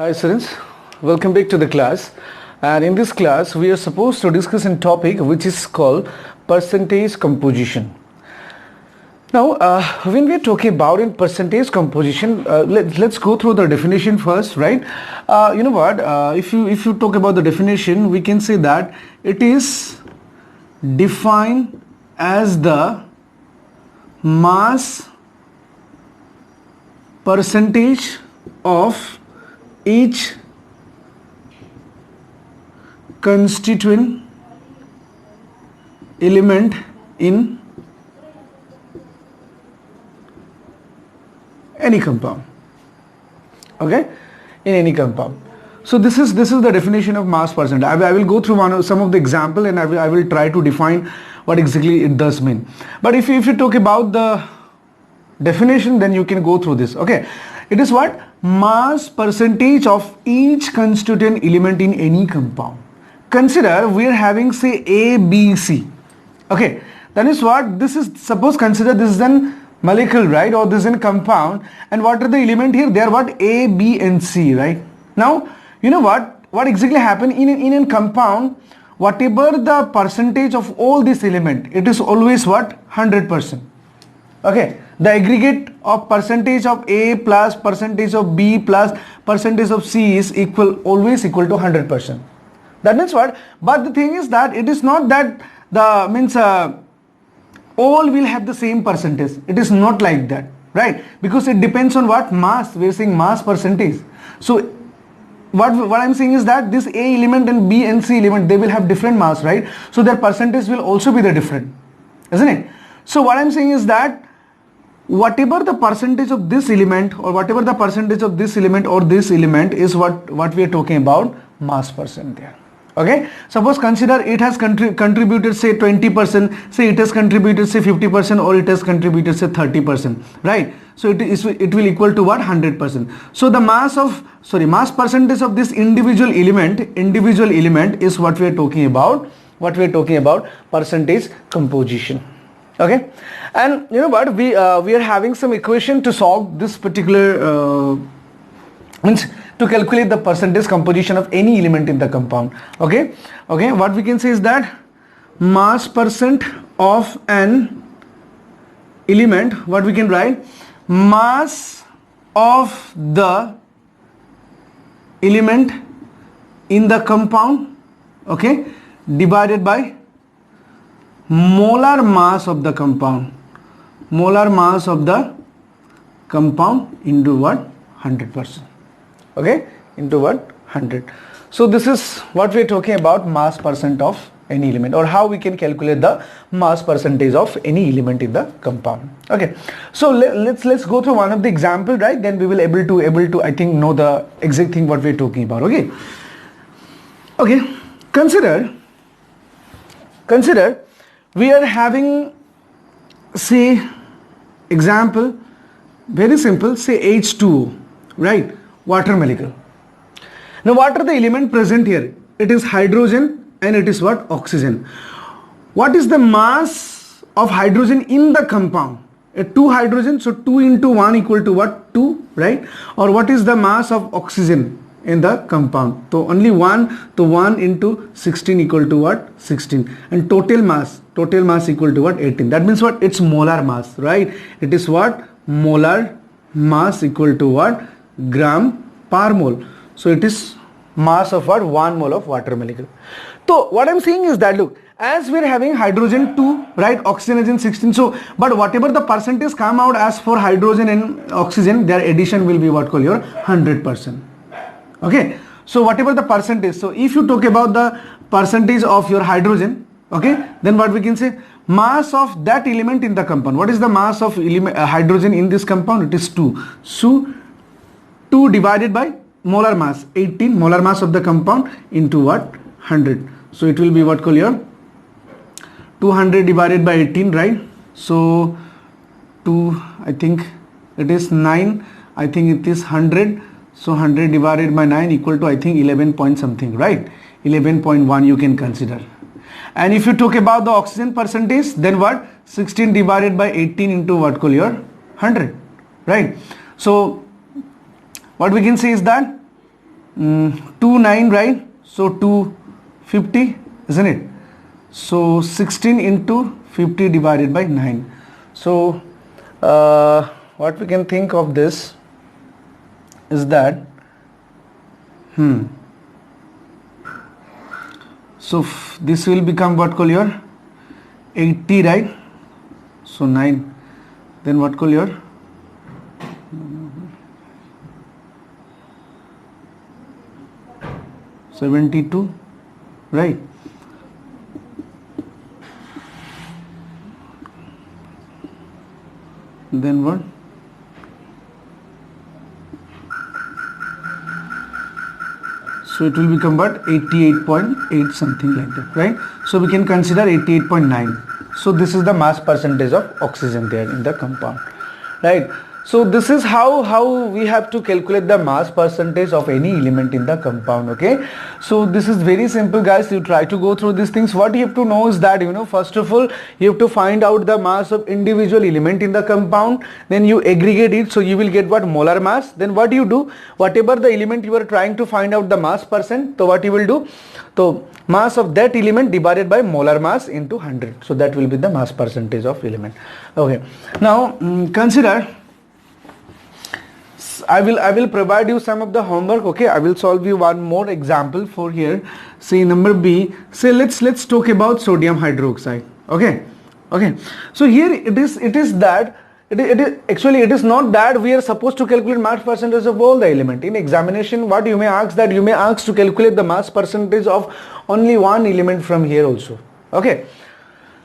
Hi students, welcome back to the class, and in this class we are supposed to discuss a topic which is called percentage composition. Now when we are talking about in percentage composition, let's go through the definition first, right? If you talk about the definition, we can say that it is defined as the mass percentage of each constituent element in any compound. Okay, in any compound. So this is the definition of mass percent. I will go through some of the example, and I will try to define what exactly it does mean. But if you talk about the definition, then you can go through this. Okay, it is what? Mass percentage of each constituent element in any compound. Consider we are having, say, A, B, C. Okay, that is what this is. Suppose consider this is an molecule, right, or this is a compound, and what are the element here? They are what? A, B and C, right? Now you know what exactly happen in a compound. Whatever the percentage of all this element, it is always what? 100%. Okay, the aggregate of percentage of A plus percentage of B plus percentage of C is always equal to 100%. That means what? But the thing is that it is not that all will have the same percentage. It is not like that, right? Because it depends on what? Mass. We are saying mass percentage. So what I'm saying is that this A element and B and C element, they will have different mass, right? So their percentage will also be the different, isn't it? So what I'm saying is that whatever the percentage of this element, or whatever the percentage of this element or this element, is what we are talking about mass percent there. Okay, suppose consider it has contributed say 20%, say it has contributed say 50%, or it has contributed say 30%, right? So it will equal to what? 100%. So the mass percentage of this individual element is what we are talking about, percentage composition. Okay, and you know what, we are having some equation to solve this particular to calculate the percentage composition of any element in the compound. Okay, what we can say is that mass percent of an element, what we can write, mass of the element in the compound, okay, divided by molar mass of the compound, into what? 100%. Okay, into what? 100. So this is what we are talking about, mass percent of any element, or how we can calculate the mass percentage of any element in the compound. Okay, so let's go through one of the example, right? Then we will able to I think know the exact thing what we are talking about. Okay, consider we are having, say, example, very simple, say H2O, right? Water molecule. Now what are the element present here? It is hydrogen and it is what? Oxygen. What is the mass of hydrogen in the compound? 2 hydrogen, so 2 into 1 equal to what? 2, right? Or what is the mass of oxygen in the compound? So only 1, so 1 into 16 equal to what? 16. And total mass equal to what? 18. That means what? It's molar mass, right? It is what? Molar mass equal to what? Gram per mole. So it is mass of what? 1 mole of water molecule. So what I'm saying is that, look, as we are having hydrogen 2, right, oxygen 16, so but whatever the percentage come out as for hydrogen and oxygen, their addition will be what? Call your 100%. Okay, so whatever the percentage, so if you talk about the percentage of your hydrogen, okay, then what we can say, mass of that element in the compound. What is the mass of hydrogen in this compound? It is 2. So 2 divided by molar mass, 18, molar mass of the compound, into what? 100. So it will be what? Call your 200 divided by 18, right? So 2, I think it is 9, I think it is 100. So 100 divided by 9 equal to, I think, 11 point something, right? 11.1 you can consider. And if you talk about the oxygen percentage, then what? 16 divided by 18 into what? Call your 100, right? So what we can say is that 2 9, right? So 250, isn't it? So 16 into 50 divided by 9. So what we can think of this is that so this will become what call your 80, right? So 9, then what call your 72, right? Then what? So it will become what? 88.8, something like that, right? So we can consider 88.9. So this is the mass percentage of oxygen there in the compound, right? So this is how we have to calculate the mass percentage of any element in the compound, okay? So this is very simple, guys. You try to go through these things. What you have to know is that, first of all, you have to find out the mass of individual element in the compound. Then you aggregate it, so you will get what? Molar mass. Then what you do? Whatever the element you are trying to find out the mass percent, so what you will do? So mass of that element divided by molar mass into 100. So that will be the mass percentage of element. Okay. Now consider. I will provide you some of the homework. Okay, I will solve you one more example for here. Say number B. Say let's talk about sodium hydroxide. Okay. So here it is that it is not that we are supposed to calculate mass percentage of all the element. In examination, what you may ask to calculate the mass percentage of only one element from here also. Okay.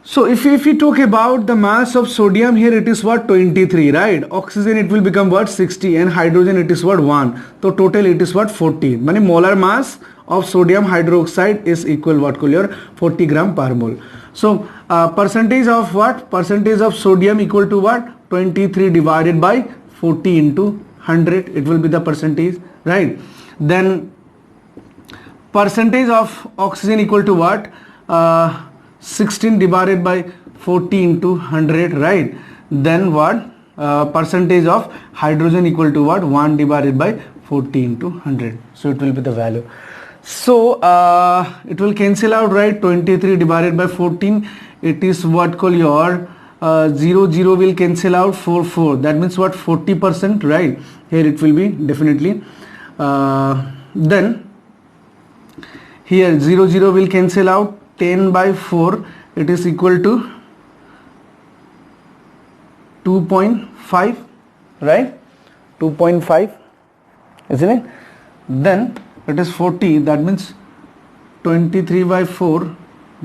So if we talk about the mass of sodium here, it is what? 23, right? Oxygen it will become what? 60, and hydrogen it is what? 1. So total it is what? 40. Mani molar mass of sodium hydroxide is equal what? Call your 40 gram per mole. So percentage of what? Percentage of sodium equal to what? 23 divided by 40 into 100. It will be the percentage, right? Then percentage of oxygen equal to what? 16 divided by 40 into 100, right? Then what? Percentage of hydrogen equal to what? 1 divided by 40 into 100. So it will be the value. So it will cancel out, right? 23 divided by 14, it is what? Call your 0 will cancel out, 4. That means what? 40%, right? Here it will be definitely. Then here 0 will cancel out, 10 by 4, it is equal to 2.5, right? 2.5, isn't it? Then it is 40, that means 23 by 4,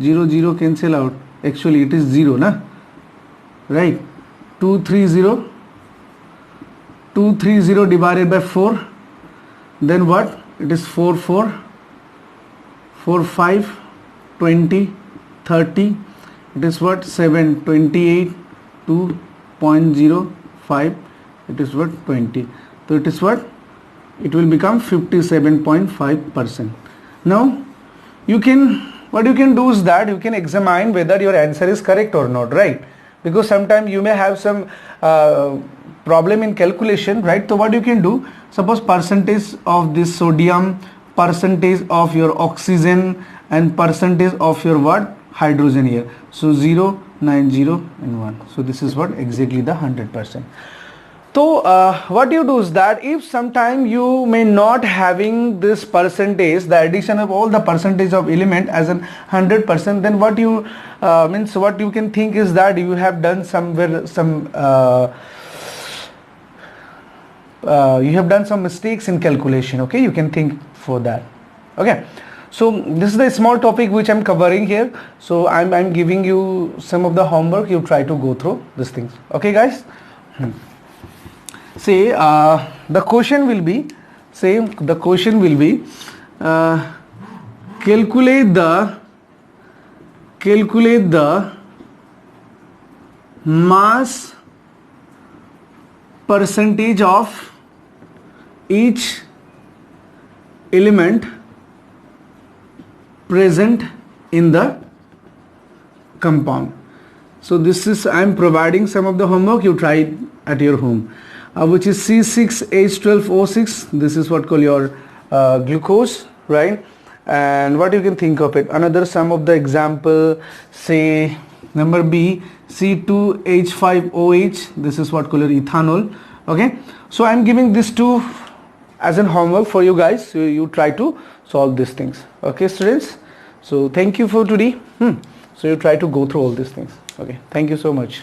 0 cancel out. Actually it is 0, na? Right? 230 divided by 4, then what? It is 4, 5, 20, 30, it is what? 7, 28, 2.05, it is what? 20. So it is what? It will become 57.5%. Now what you can do is that you can examine whether your answer is correct or not, right? Because sometimes you may have some problem in calculation, right? So what you can do, suppose percentage of this sodium, percentage of your oxygen, and percentage of your what? Hydrogen here. So 0, 9, 0 and 1. So this is what? Exactly the 100%. So what you do is that if sometime you may not having this percentage, the addition of all the percentage of element as an 100%, then what you means what you can think is that you have done somewhere some you have done some mistakes in calculation. Okay, you can think for that. Okay. So this is the small topic which I'm covering here. So I'm giving you some of the homework. You try to go through these things. Okay, guys. Say the question will be calculate the mass percentage of each element present in the compound. So this is, I am providing some of the homework, you try it at your home, which is C6H12O6. This is what call your glucose, right? And what you can think of it, another some of the example, say number B, C2H5OH, this is what called ethanol. Okay, so I'm giving this two as an homework for you guys, so you try to solve these things. Okay students, so thank you for today. So you try to go through all these things. Okay, thank you so much.